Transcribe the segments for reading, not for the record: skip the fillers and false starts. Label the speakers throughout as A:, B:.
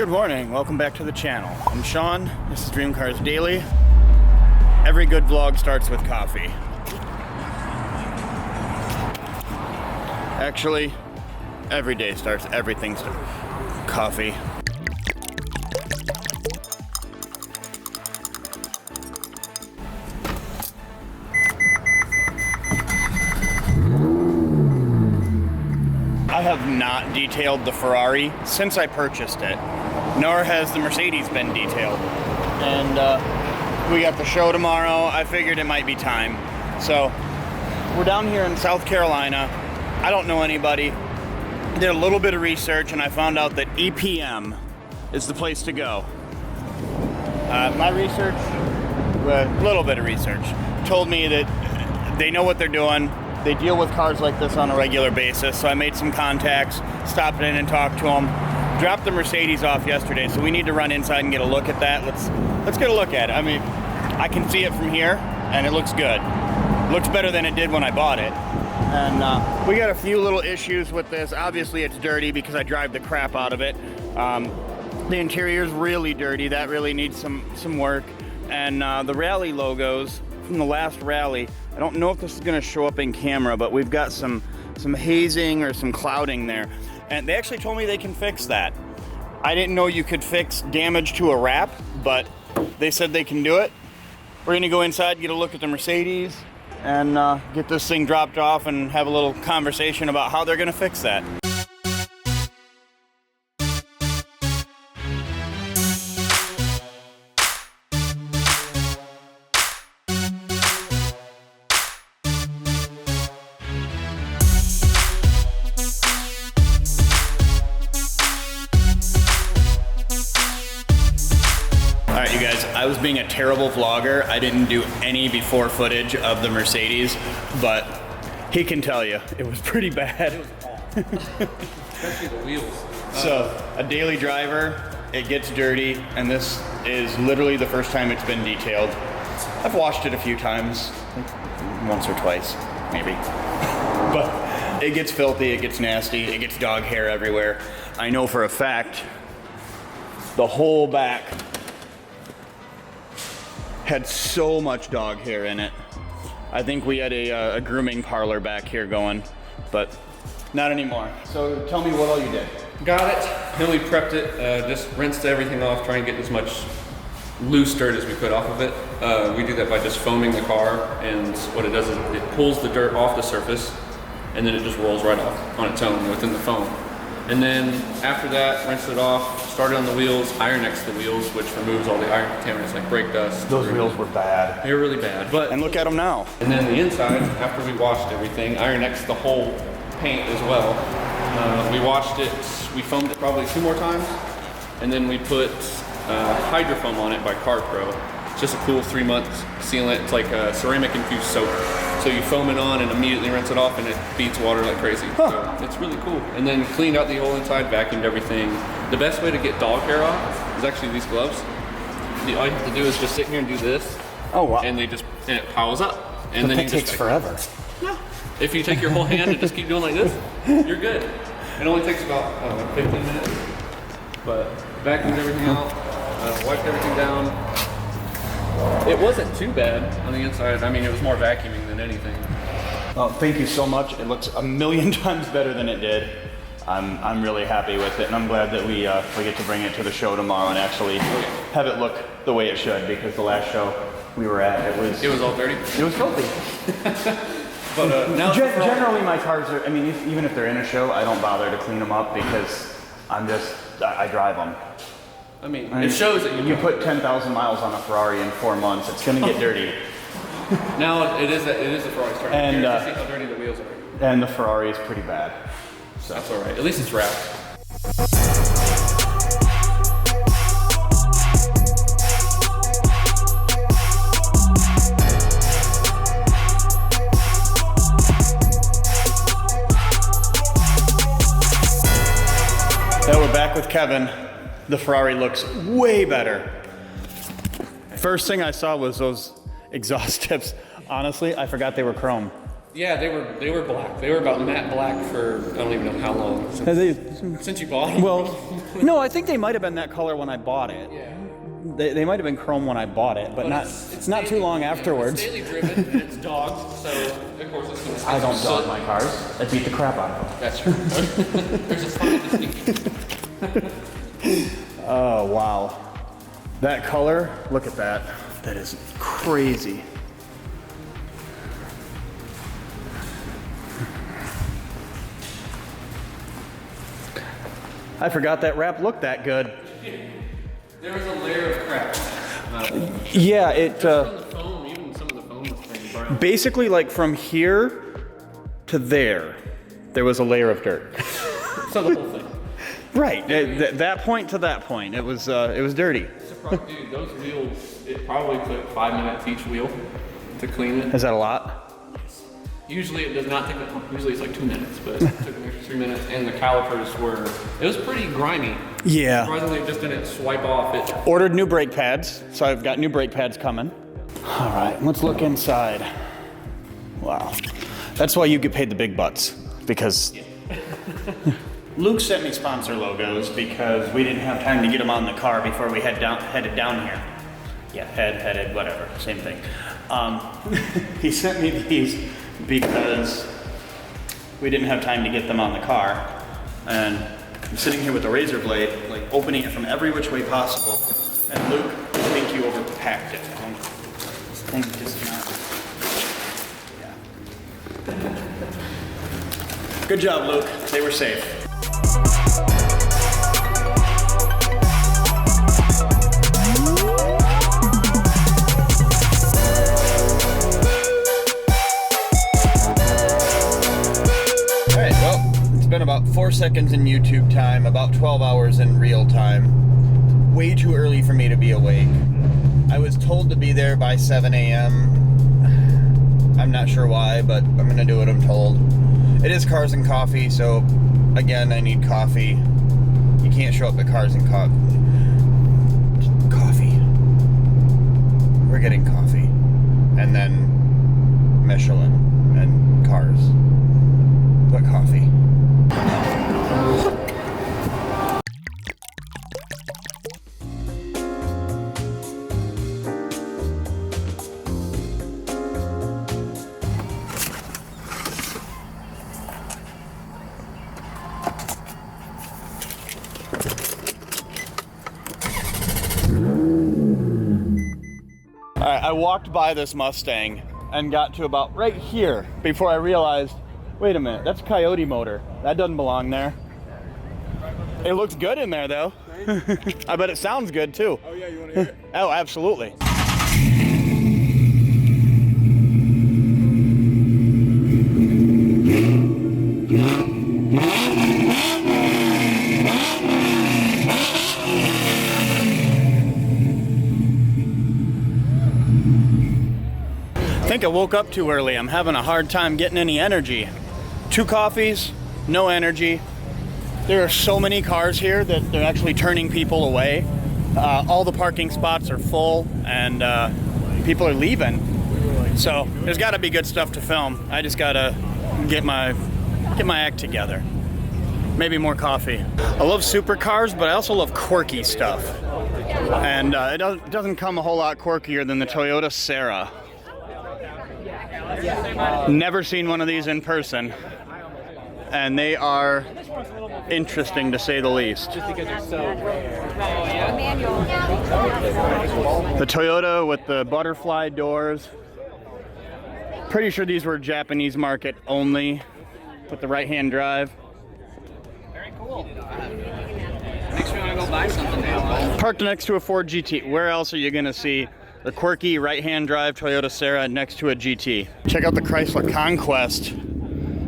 A: Good morning, welcome back to the channel. I'm Sean, this is Dream Cars Daily. Every good vlog starts with coffee. Actually, every day starts, everything starts coffee. I have not detailed the Ferrari since I purchased it, nor has the Mercedes been detailed. And we got the show tomorrow. I figured it might be time. So we're down here in South Carolina. I don't know anybody. Did a little bit of research and I found out that EPM is the place to go. My research, a little bit of research, told me that they know what they're doing. They deal with cars like this on a regular basis, so I made some contacts, stopped in and talked to them. Dropped the Mercedes off yesterday, so we need to run inside and get a look at that. Let's get a look at it. I mean, I can see it from here, and it looks good. Looks better than it did when I bought it. And we got a few little issues with this. Obviously, it's dirty because I drive the crap out of it. The interior's really dirty. That really needs some work. And the rally logos from the last rally, I don't know if this is gonna show up in camera, but we've got some hazing or some clouding there. And they actually told me they can fix that. I didn't know you could fix damage to a wrap, but they said they can do it. We're gonna go inside, get a look at the Mercedes, and get this thing dropped off and have a little conversation about how they're gonna fix that. Alright you guys, I was being a terrible vlogger. I didn't do any before footage of the Mercedes, but he can tell you, it was pretty bad.
B: It was awful. Especially the wheels.
A: So, a daily driver, it gets dirty, and this is literally the first time it's been detailed. I've washed it a few times, like once or twice, maybe. But it gets filthy, it gets nasty, it gets dog hair everywhere. I know for a fact, the whole back had so much dog hair in it. I think we had a grooming parlor back here going, but not anymore. So tell me what all you did.
B: Got it. Then we prepped it, just rinsed everything off, trying to get as much loose dirt as we could off of it. We do that by just foaming the car, and what it does is it pulls the dirt off the surface, and then it just rolls right off on its own within the foam. And then after that, rinse it off, started on the wheels, Iron-X the wheels, which removes all the iron contaminants like brake dust.
A: Those wheels were bad.
B: They were really bad.
A: And look at them now.
B: And then the inside, after we washed everything, Iron-X the whole paint as well. We washed it, we foamed it probably 2 more times, and then we put hydrofoam on it by CarPro. It's just a cool 3-month sealant. It's like a ceramic infused soap. So you foam it on and immediately rinse it off, and it beats water like crazy. So it's really cool. And then cleaned out the whole inside, vacuumed everything. The best way to get dog hair off is actually these gloves. All you have to do is just sit here and do this.
A: Oh wow.
B: And it piles up. And then
A: it takes forever.
B: Yeah. If you take your whole hand and just keep doing like this, you're good. It only takes about 15 minutes. But vacuumed everything out, wiped everything down. It wasn't too bad on the inside. I mean, it was more vacuuming than anything.
A: Oh, thank you so much. It looks a million times better than it did. I'm really happy with it, and I'm glad that we get to bring it to the show tomorrow and actually have it look the way it should, because the last show we were at, it was all dirty. It was filthy. But now generally my cars are, I mean, even if they're in a show, I don't bother to clean them up because I drive them.
B: I mean, it shows that
A: you put 10,000 miles on a Ferrari in 4 months, it's gonna get dirty.
B: Now it is a Ferrari starting. And see how dirty the wheels are.
A: And the Ferrari is pretty bad.
B: So that's all right. At least it's wrapped.
A: Now we're back with Kevin. The Ferrari looks way better. First thing I saw was those exhaust tips. Honestly, I forgot they were chrome.
B: Yeah, they were black. They were about matte black for I don't even know how long. Since you bought them.
A: Well, no, I think they might have been that color when I bought it.
B: Yeah.
A: They might have been chrome when I bought it, but it's not too long afterwards.
B: It's daily driven and it's dogged, so of course it's going to.
A: I don't dog my cars. I beat the crap out of them.
B: That's true. There's a fun distinction.
A: Oh wow, that color! Look at that. That is crazy. I forgot that wrap looked that good.
B: There was a layer of crap.
A: Yeah, it.
B: From the foam, even some of the foam was pretty brown.
A: Basically, like from here to there was a layer of dirt.
B: So the whole thing.
A: Right, that point to that point, it was dirty.
B: Dude, those wheels, it probably took 5 minutes each wheel to clean it.
A: Is that a lot?
B: Usually it does not take that long. Usually it's like 2 minutes, but it took me 3 minutes. And the calipers it was pretty grimy.
A: Yeah.
B: Surprisingly, it just didn't swipe off it.
A: Ordered new brake pads, so I've got new brake pads coming. All right, let's look inside. Wow, that's why you get paid the big bucks, because Luke sent me sponsor logos because we didn't have time to get them on the car before we headed down here. Yeah, headed, whatever, same thing. He sent me these because we didn't have time to get them on the car, and I'm sitting here with a razor blade, like opening it from every which way possible, and Luke, I think you overpacked it. This thing just not. Yeah. Good job, Luke. They were safe. About 4 seconds in YouTube time, about 12 hours in real time. Way too early for me to be awake. I was told to be there by 7 a.m. I'm not sure why, but I'm gonna do what I'm told. It is Cars and Coffee, so again, I need coffee. You can't show up at Cars and Coffee. We're getting coffee. And then Michelin and cars. But coffee. I walked by this Mustang and got to about right here before I realized, wait a minute, that's a Coyote motor. That doesn't belong there. It looks good in there though. I bet it sounds good too.
C: Oh yeah, you want to hear it?
A: Oh, absolutely. I think I woke up too early. I'm having a hard time getting any energy. 2 coffees, no energy. There are so many cars here that they're actually turning people away. All the parking spots are full and people are leaving. So there's gotta be good stuff to film. I just gotta get my act together. Maybe more coffee. I love supercars, but I also love quirky stuff. And it doesn't come a whole lot quirkier than the Toyota Serra. Never seen one of these in person, and they are interesting to say the least.
C: Just because they're so rare.
A: The Toyota with the butterfly doors. Pretty sure these were Japanese market only, with the right-hand drive.
C: Very cool. Makes me want to go buy something now.
A: Parked next to a Ford GT. Where else are you gonna see the quirky right-hand drive Toyota Serra next to a GT? Check out the Chrysler Conquest.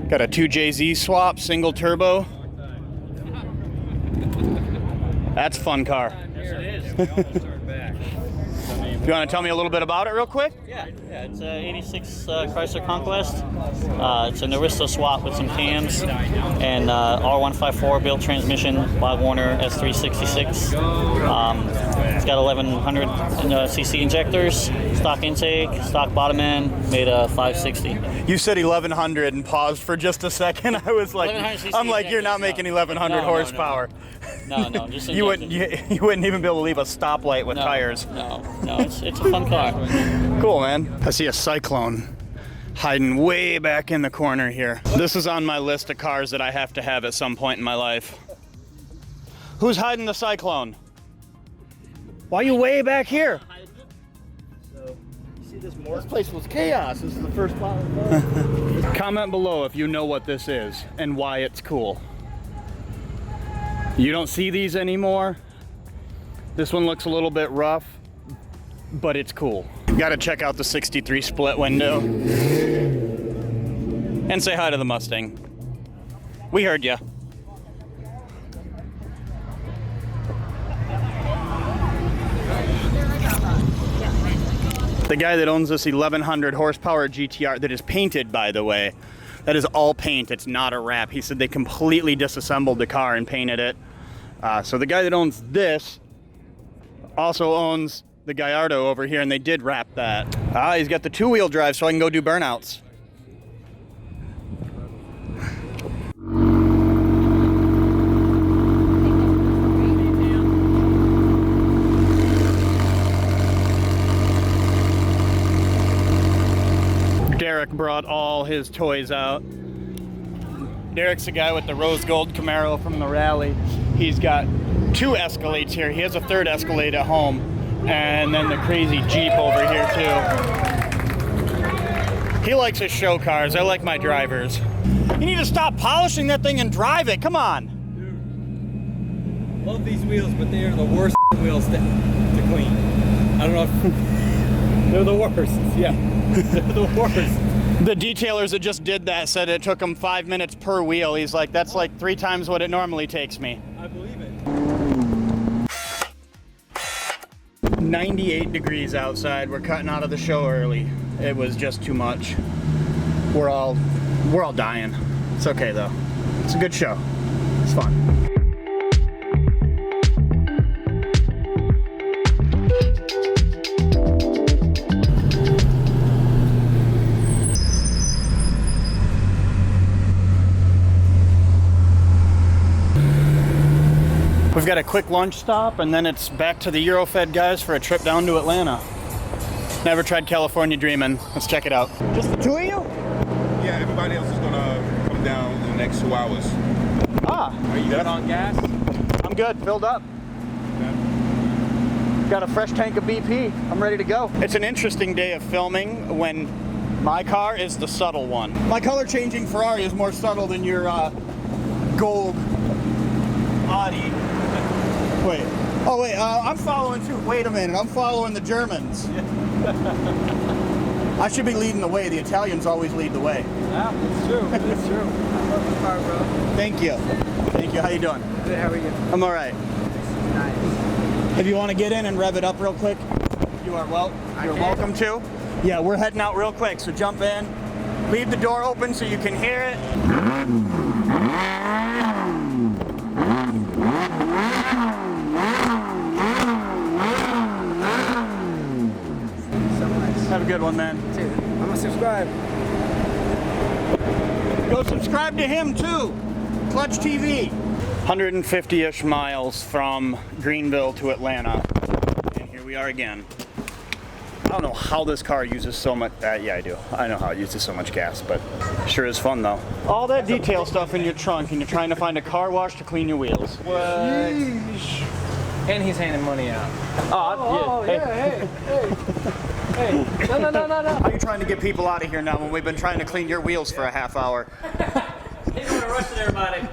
A: Got a 2JZ swap, single turbo. That's a fun car.
C: Yes, it is. We almost started back. I mean,
A: You want to tell me a little bit about it real quick?
D: Yeah, it's a 86 Chrysler Conquest. It's an Aristo swap with some cams and R154 built transmission, Bob Warner S366. It's got 1100 cc injectors, stock intake, stock bottom end, made a 560.
A: You said 1100 and paused for just a second. I was like, I'm like, you're not making 1100 horsepower.
D: No, just
A: you wouldn't even be able to leave a stoplight with tires.
D: No, it's a fun car.
A: Cool, man. I see a Cyclone hiding way back in the corner here. This is on my list of cars that I have to have at some point in my life. Who's hiding the Cyclone? Why are you way back here?
C: This place was chaos. This is the first spot.
A: Comment below if you know what this is and why it's cool. You don't see these anymore. This one looks a little bit rough, but it's cool. Gotta check out the 63 split window. And say hi to the Mustang. We heard ya. The guy that owns this 1100 horsepower GTR that is painted, by the way, that is all paint, it's not a wrap. He said they completely disassembled the car and painted it. So the guy that owns this also owns the Gallardo over here, and they did wrap that. He's got the 2-wheel drive so I can go do burnouts. Derek brought all his toys out. Derek's the guy with the rose gold Camaro from the rally. He's got 2 Escalades here. He has a 3rd Escalade at home. And then the crazy Jeep over here too. He likes his show cars. I like my drivers. You need to stop polishing that thing and drive it. Come on.
E: Dude, love these wheels, but they are the worst wheels to clean. I don't know if they're the worst. Yeah, they're the worst.
A: The detailers that just did that said it took him 5 minutes per wheel. He's like, that's like 3 times what it normally takes me.
E: I believe it.
A: 98 degrees outside. We're cutting out of the show early. It was just too much. We're all dying. It's okay though. It's a good show. It's fun. We've got a quick lunch stop, and then it's back to the Eurofed guys for a trip down to Atlanta. Never tried California dreaming. Let's check it out. Just the 2 of you?
F: Yeah, everybody else is gonna come down in the next 2 hours.
E: Are you good on gas?
A: I'm good, filled up. Got a fresh tank of BP. I'm ready to go. It's an interesting day of filming when my car is the subtle one. My color changing Ferrari is more subtle than your gold Audi. Wait. Oh wait, I'm following too. Wait a minute, I'm following the Germans. I should be leading the way. The Italians always lead the way.
E: Yeah, it's true. It's true. I love the car, bro.
A: Thank you. Thank you. How you doing?
E: Good, how are you?
A: I'm all right.
E: Nice.
A: If you want to get in and rev it up real quick, you are you're welcome to. Yeah, we're heading out real quick, so jump in. Leave the door open so you can hear it. Have a good one, man.
E: Dude, I'm gonna subscribe.
A: Go subscribe to him too. Clutch TV. 150-ish miles from Greenville to Atlanta. And here we are again. I don't know how this car uses so much. Yeah, I do. I know how it uses so much gas, but sure is fun though. All that detail stuff in your trunk, and you're trying to find a car wash to clean your wheels.
E: What? And he's handing money out. Hey. No.
A: How are you trying to get people out of here now when we've been trying to clean your wheels for a half hour?
D: He's going to rush it, everybody.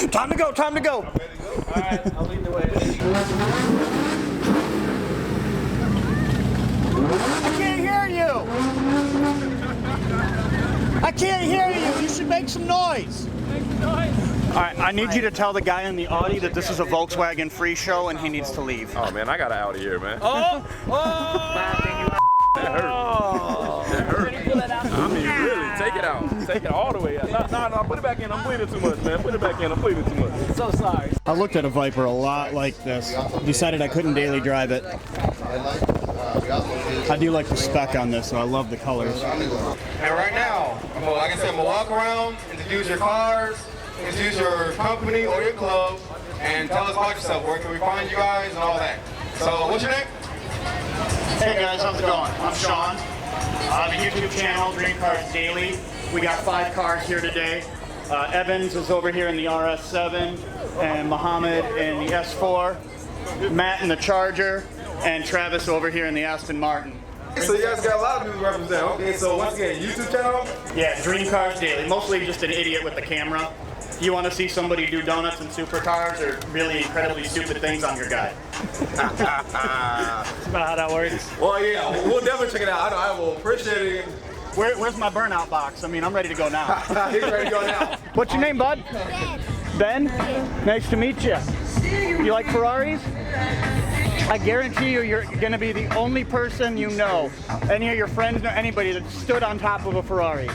A: Time to go, time to go.
D: All right, I'll lead the way.
A: I can't hear you. I can't hear you. You should make some noise.
E: Make some noise.
A: All right, I need you to tell the guy in the Audi that this is a Volkswagen free show and he needs to leave.
F: Oh man, I got an Audi here, man.
E: Oh!
F: That hurt. That hurt. I mean, really, take it out. Take it all the way out. No, put it back in. I'm bleeding too much, man. Put it back in. I'm bleeding too much.
E: So sorry.
A: I looked at a Viper a lot like this. Decided I couldn't daily drive it. I do like the spec on this, so I love the colors.
G: And right now, like I said, I'm gonna walk around, introduce your cars, introduce your company or your club, and tell us about yourself. Where can we find you guys and all that. So, what's your name?
A: Hey guys, how's it going? I'm Sean. The YouTube channel, Dream Cars Daily. We got 5 cars here today. Evans is over here in the RS7, and Muhammad in the S4, Matt in the Charger, and Travis over here in the Aston Martin.
G: So you guys got a lot of people represent. Okay, so once again, YouTube channel?
A: Yeah, Dream Cars Daily. Mostly just an idiot with the camera. You want to see somebody do donuts and supercars or really incredibly stupid things on your guy.
E: That's about how that works.
G: Well, yeah, we'll definitely check it out. I will appreciate it.
A: Where's my burnout box? I mean, I'm ready to go now.
G: He's ready to go now.
A: What's your name, bud? Ben? Nice to meet you. You like Ferraris? I guarantee you're going to be the only person you know, any of your friends, know anybody that stood on top of a Ferrari.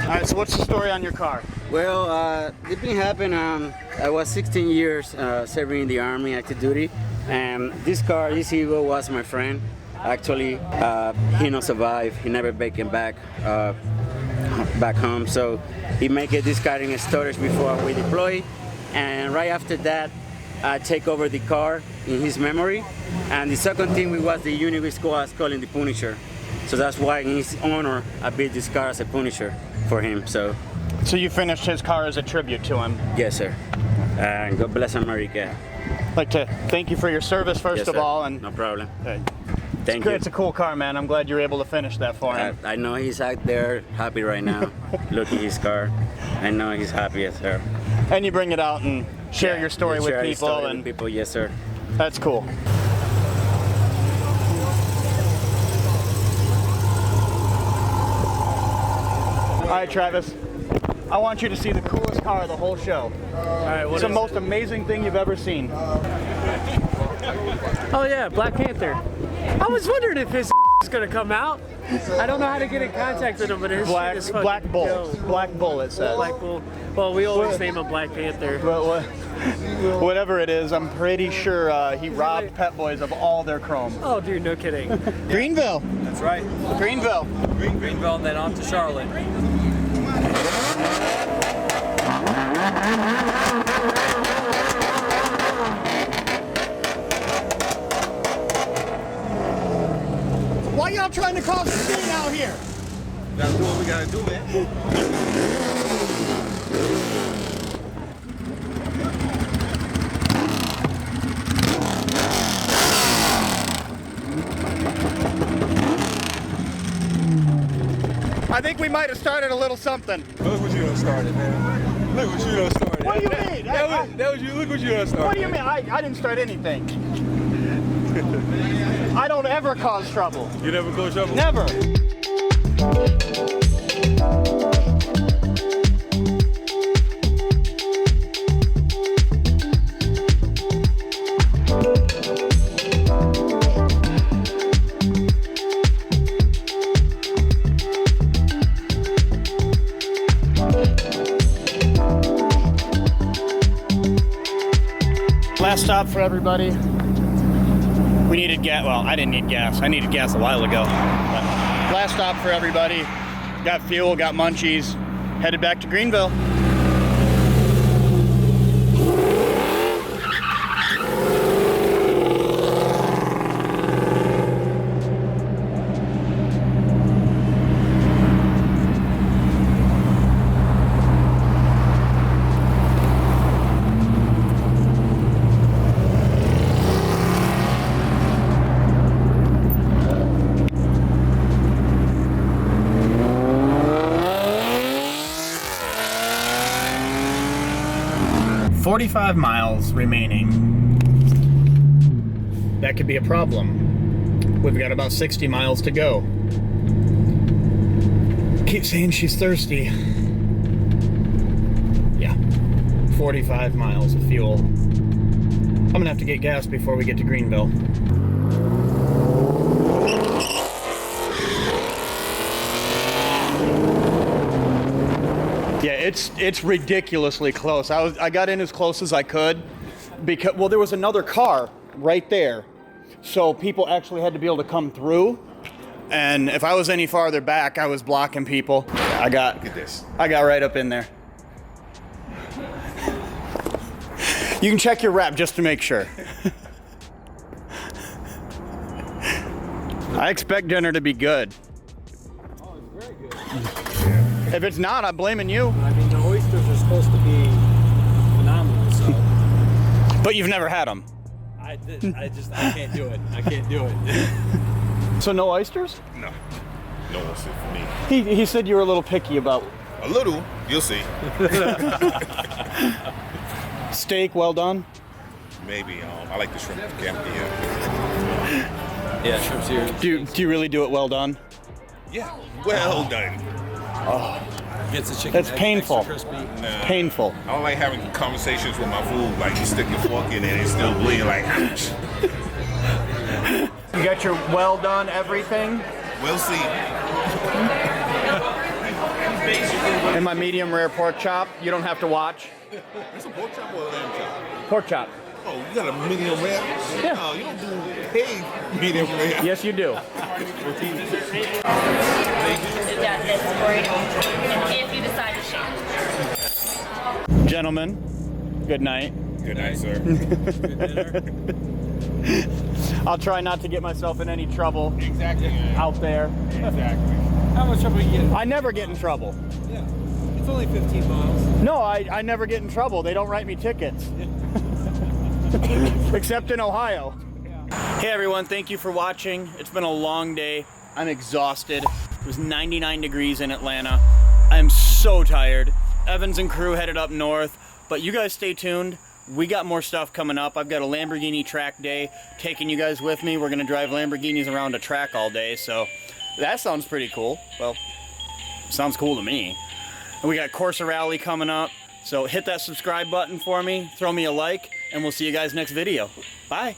A: All right, so what's the story on your car?
H: Well, it been happening. I was 16 years serving in the Army, active duty, and this car, this Eagle, was my friend. Actually, he not survived. He never came back home. So he make this car in storage before we deploy, and right after that, I take over the car in his memory. And the second thing was the unit we was calling the Punisher. So that's why in his honor, I built this car as a Punisher for him. So
A: you finished his car as a tribute to him?
H: Yes, sir. And God bless America.
A: I'd like to thank you for your service first of all. And
H: no problem.
A: Hey,
H: Thank you.
A: It's a cool car, man. I'm glad you're able to finish that for him.
H: I know he's out there happy right now, looking at his car. I know he's happy as her.
A: And you bring it out and share your story with people.
H: And people, yes, sir.
A: That's cool. All right, Travis. I want you to see the coolest car of the whole show.
E: All right,
A: it's the most amazing thing you've ever seen.
E: Oh yeah, Black Panther. I was wondering if his is gonna come out. I don't know how to get in contact with him, but his shit is
A: Black Bull.
E: dope.
A: Black Bull, it says.
E: Black Bull. Well, we always name him Black Panther.
A: But whatever it is, I'm pretty sure he robbed Pet Boys of all their chrome.
E: Oh, dude, no kidding.
A: Greenville.
E: That's right.
A: Greenville.
E: Greenville, and then on to Charlotte.
A: Why y'all trying to cause a scene out here?
F: Gotta do what we gotta do, man.
A: I think we might have started a little something.
F: Look what you done started, man. Look what you done started.
A: What do you mean?
F: That was you. Look what you done started.
A: What do you mean? I didn't start anything. I don't ever cause trouble.
F: You never cause trouble?
A: Never. Last stop for everybody. We needed gas. Well, I didn't need gas. I needed gas a while ago. But last stop for everybody. Got fuel, got munchies. Headed back to Greenville. $45 miles remaining. That could be a problem. We've got about 60 miles to go. keeps saying she's thirsty. Yeah, 45 miles of fuel. I'm gonna have to get gas before we get to Greenville. Yeah, it's ridiculously close. I got in as close as I could because, well, there was another car right there, so people actually had to be able to come through. And if I was any farther back, I was blocking people. I got right up in there. You can check your wrap just to make sure. I expect dinner to be good.
E: Oh, it's very good.
A: If it's not, I'm blaming you.
E: I mean, the oysters are supposed to be phenomenal, so.
A: But you've never had them.
E: I can't do it. I can't do it.
A: So no oysters?
I: No. No oyster for me.
A: He said you were a little picky about.
I: A little. You'll see.
A: Steak, well done?
I: Maybe. I like the shrimp scampi.
E: Yeah, shrimp's here.
A: Do you really do it well done?
I: Yeah. Well done.
A: Oh,
E: Gets the chicken
A: that's
E: extra
A: painful.
E: crispy.
I: Nah.
A: Painful.
I: I don't like having conversations with my food. Like you stick your fork in it and it's still bleeding. Like, ouch.
A: You got your well done everything?
I: We'll see.
A: And my medium rare pork chop. You don't have to watch.
I: It's a pork chop or a lamb chop?
A: Pork chop.
I: Oh, you got a medium rare?
A: Yeah.
I: No, you don't do paid medium rare.
A: Yes, you do.
J: If you decide to share.
A: Gentlemen, good night.
I: Good night, sir.
A: I'll try not to get myself in any trouble
I: Exactly.
A: out there.
I: Exactly.
E: How much trouble you get?
A: I never get in trouble.
E: Yeah. It's only 15 miles.
A: No, I never get in trouble. They don't write me tickets. Except in Ohio. Hey everyone, thank you for watching. It's been a long day. I'm exhausted. It was 99 degrees in Atlanta. I'm so tired. Evans and crew headed up north, but you guys stay tuned. We got more stuff coming up. I've got a Lamborghini track day, taking you guys with me. We're gonna drive Lamborghinis around a track all day, so that sounds pretty cool. Well, sounds cool to me. And we got Corsa Rally coming up, so hit that subscribe button for me, throw me a like, and we'll see you guys next video. Bye.